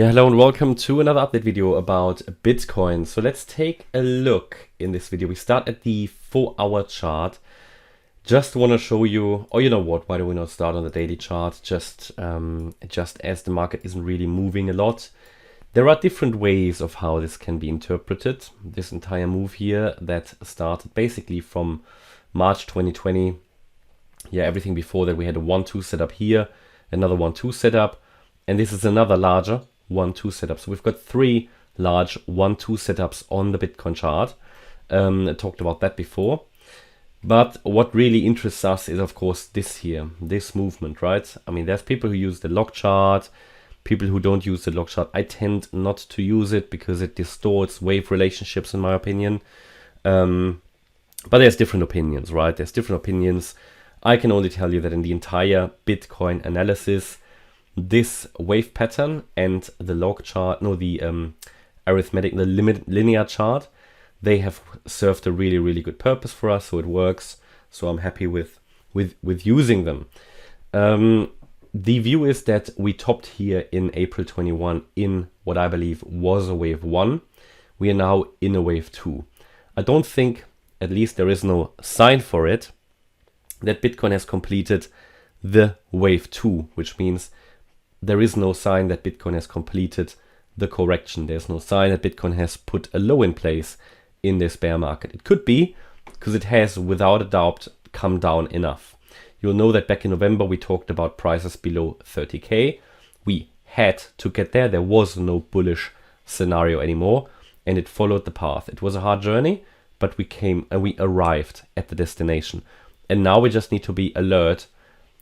Yeah, hello and welcome to another update video about Bitcoin. So let's take a look in this video. We start at the 4-hour chart. Just want to show you, or you know what, why do we not start on the daily chart? Just as the market isn't really moving a lot. There are different ways of how this can be interpreted. This entire move here that started basically from March 2020. Yeah, everything before that we had a 1-2 setup here, another 1-2 setup, and this is another larger 1-2 setup. So we've got 3 large 1-2 setups on the Bitcoin chart. I talked about that before. But what really interests us is, of course, this here, this movement, right? I mean, there's people who use the log chart, people who don't use the log chart. I tend not to use it because it distorts wave relationships, in my opinion. But there's different opinions, right? There's different opinions. I can only tell you that in the entire Bitcoin analysis, this wave pattern and the log chart, the arithmetic, the linear chart, they have served a really, really good purpose for us. So it works. So I'm happy with using them. The view is that we topped here in April 21 in what I believe was a wave 1. We are now in a wave 2. I don't think, at least there is no sign for it, that Bitcoin has completed the wave 2, which means there is no sign that Bitcoin has completed the correction. There's no sign that Bitcoin has put a low in place in this bear market. It could be because it has, without a doubt, come down enough. You'll know that back in November we talked about prices below 30k. We had to get there. There was no bullish scenario anymore, and it followed the path. It was a hard journey, but we came and we arrived at the destination. And now we just need to be alert.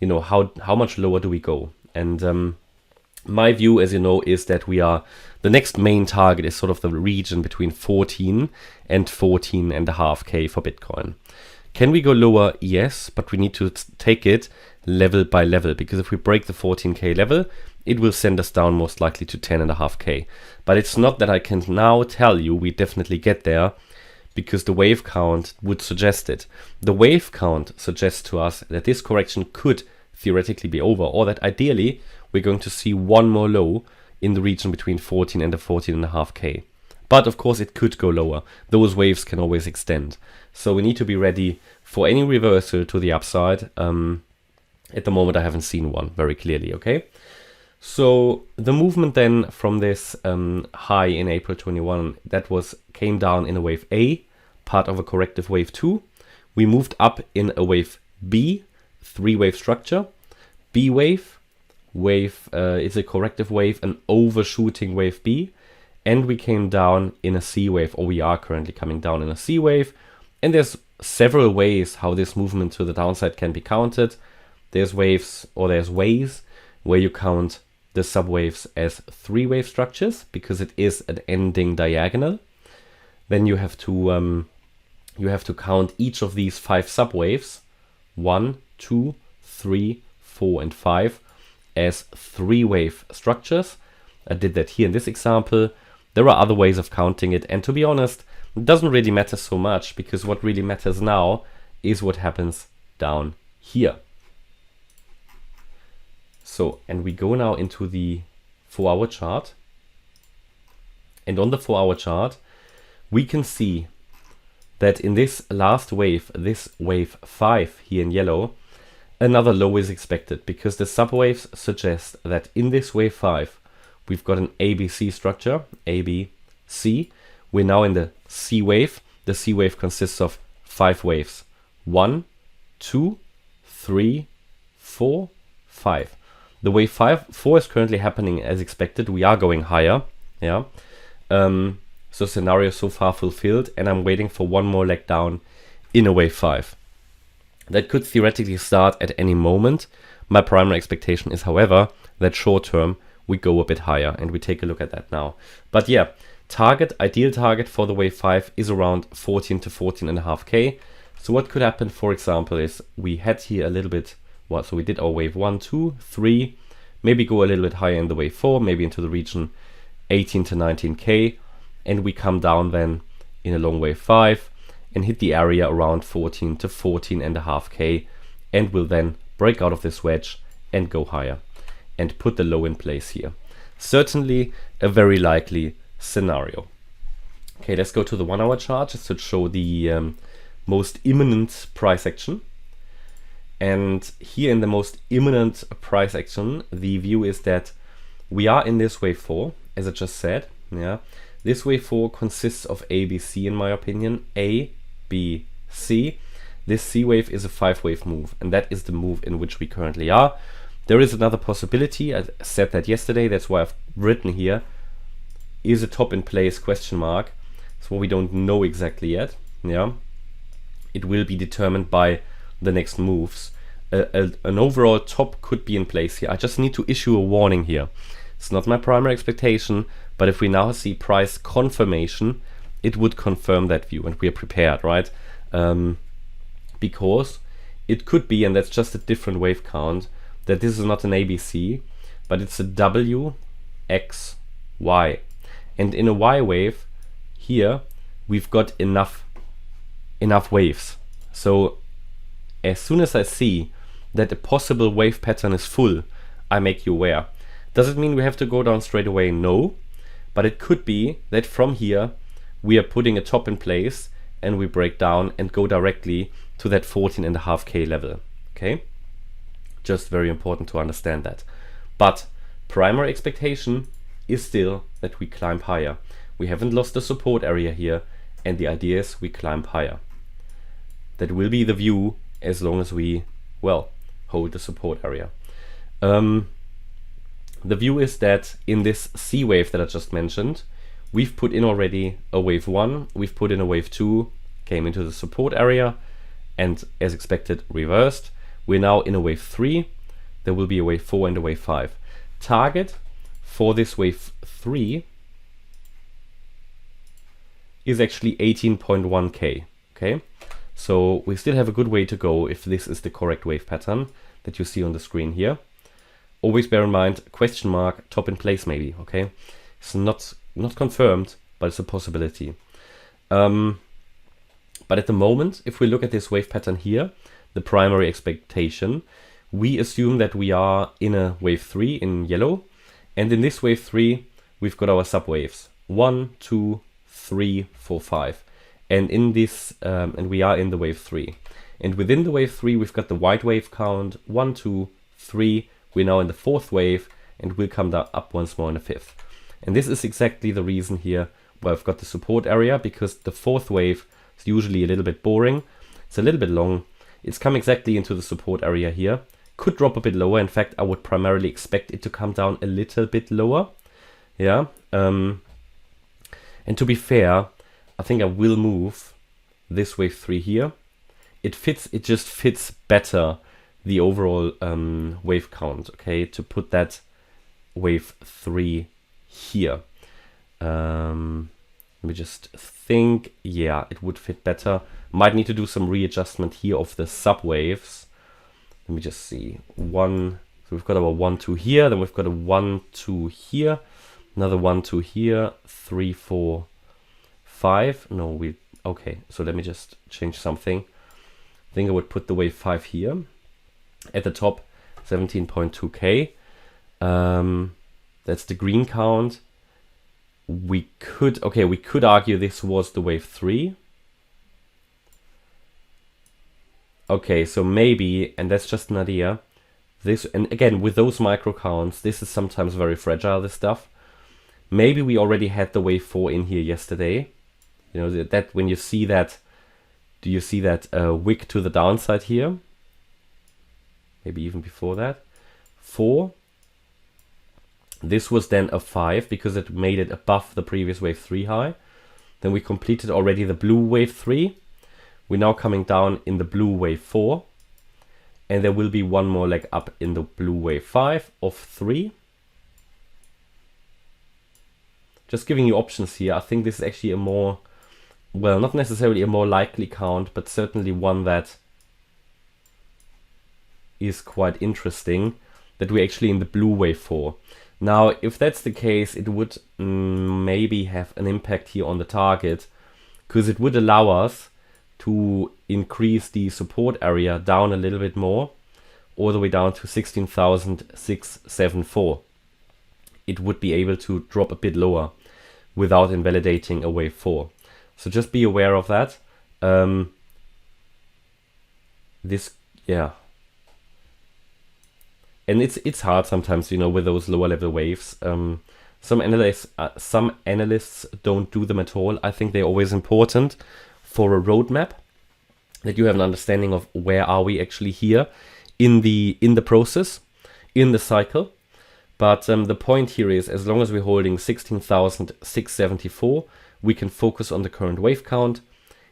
You know, how much lower do we go? And my view, as you know, is that the next main target is sort of the region between 14 and 14.5k for Bitcoin. Can we go lower? Yes, but we need to take it level by level, because if we break the 14k level, it will send us down most likely to 10.5k. But it's not that I can now tell you we definitely get there, because the wave count would suggest it. The wave count suggests to us that this correction could theoretically be over, or that ideally we're going to see one more low in the region between 14 and the 14.5k. But of course it could go lower. Those waves can always extend. So we need to be ready for any reversal to the upside. At the moment I haven't seen one very clearly, okay? So the movement then from this high in April 21, that came down in a wave A, part of a corrective wave 2. We moved up in a wave B, 3-wave structure. B wave is a corrective wave, an overshooting wave B, and we came down in a C wave, or we are currently coming down in a C wave. And there's several ways how this movement to the downside can be counted. There's ways where you count the subwaves as 3-wave structures, because it is an ending diagonal. Then you have to count each of these 5 subwaves, 1, 2, 3, 4, and 5, as 3-wave structures. I did that here in this example. There are other ways of counting it, and to be honest, it doesn't really matter so much, because what really matters now is what happens down here. So, and we go now into the 4-hour chart. And on the 4-hour chart, we can see that in this last wave, this wave 5 here in yellow, another low is expected, because the subwaves suggest that in this wave 5, we've got an ABC structure, ABC. We're now in the C wave. The C wave consists of 5 waves. 1, 2, 3, 4, 5. The wave 4 is currently happening as expected. We are going higher. Yeah. So scenario so far fulfilled, and I'm waiting for one more leg down in a wave 5. That could theoretically start at any moment. My primary expectation is, however, that short term we go a bit higher, and we take a look at that now. But yeah, ideal target for the wave 5 is around 14 to 14.5k. So what could happen, for example, is we had here a little bit, so we did our wave 1, 2, 3, maybe go a little bit higher in the wave 4, maybe into the region 18 to 19k, and we come down then in a long wave 5 and hit the area around 14 to 14.5k, and will then break out of this wedge and go higher and put the low in place here. certainly a very likely scenario. Okay, let's go to the 1 hour chart just to show the most imminent price action. And here in the most imminent price action, the view is that we are in this wave 4, as I just said. Yeah, this wave 4 consists of A, B, C in my opinion. A, B, C. This C wave is a 5-wave move, and that is the move in which we currently are. There is another possibility. I said that yesterday. That's why I've written here, is a top in place question mark. So we don't know exactly yet. Yeah, it will be determined by the next moves. An overall top could be in place here. I just need to issue a warning here. It's not my primary expectation, but if we now see price confirmation, it would confirm that view, and we are prepared, right? Because it could be, and that's just a different wave count, that this is not an ABC, but it's a W, X, Y. And in a Y wave, here, we've got enough waves. So as soon as I see that a possible wave pattern is full, I make you aware. Does it mean we have to go down straight away? No. But it could be that from here, we are putting a top in place and we break down and go directly to that 14.5K level. Okay? Just very important to understand that. But primary expectation is still that we climb higher. We haven't lost the support area here, and the idea is we climb higher. That will be the view as long as we, well, hold the support area. The view is that in this C wave that I just mentioned, we've put in already a wave 1, we've put in a wave 2, came into the support area, and as expected, reversed. We're now in a wave 3, there will be a wave 4 and a wave 5. Target for this wave 3 is actually 18.1K, okay? So we still have a good way to go if this is the correct wave pattern that you see on the screen here. Always bear in mind, question mark, top in place maybe, okay? It's not confirmed, but it's a possibility. But at the moment, if we look at this wave pattern here, the primary expectation, we assume that we are in a wave 3 in yellow. And in this wave 3, we've got our subwaves. 1, 2, 3, 4, 5. And in this, and we are in the wave 3. And within the wave 3, we've got the white wave count, 1, 2, 3. We're now in the 4th wave, and we'll come down up once more in the 5th. And this is exactly the reason here where I've got the support area, because the 4th wave is usually a little bit boring. It's a little bit long. It's come exactly into the support area here. Could drop a bit lower. In fact, I would primarily expect it to come down a little bit lower. Yeah. And to be fair, I think I will move this wave 3 here. It just fits better the overall wave count, okay, to put that wave 3 here. Let me just think. Yeah, it would fit better. Might need to do some readjustment here of the subwaves. Let me just see. So we've got our 1, 2 here, then we've got a 1, 2 here, another 1, 2 here, 3, 4, 5. No, okay, so let me just change something. I think I would put the wave 5 here. At the top, 17.2K. That's the green count. We could argue this was the wave 3. Okay, so maybe, and that's just an idea, this, and again, with those micro counts, this is sometimes very fragile, this stuff. Maybe we already had the wave 4 in here yesterday. You know, that when you see that, do you see that wick to the downside here? Maybe even before that. 4. This was then a 5 because it made it above the previous wave 3 high. Then we completed already the blue wave 3. We're now coming down in the blue wave 4. And there will be one more leg up in the blue wave 5 of 3. Just giving you options here. I think this is actually a more, well, not necessarily a more likely count, but certainly one that is quite interesting, that we're actually in the blue wave 4. Now, if that's the case, it would maybe have an impact here on the target, because it would allow us to increase the support area down a little bit more, all the way down to 16,674. it would be able to drop a bit lower without invalidating a wave 4. So just be aware of that. And it's hard sometimes, you know, with those lower level waves. Some analysts don't do them at all. I think they're always important for a roadmap, that you have an understanding of where are we actually here in the process, in the cycle. But the point here is, as long as we're holding 16,674, we can focus on the current wave count.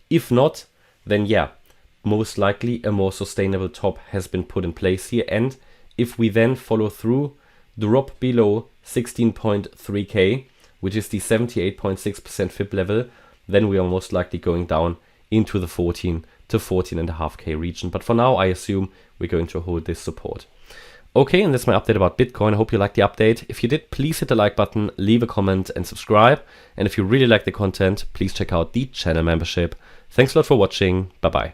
If not, then yeah, most likely a more sustainable top has been put in place here. And if we then follow through, drop below 16.3k, which is the 78.6% FIB level, then we are most likely going down into the 14 to 14.5k region. But for now, I assume we're going to hold this support. Okay, and that's my update about Bitcoin. I hope you liked the update. If you did, please hit the like button, leave a comment and subscribe. And if you really like the content, please check out the channel membership. Thanks a lot for watching. Bye-bye.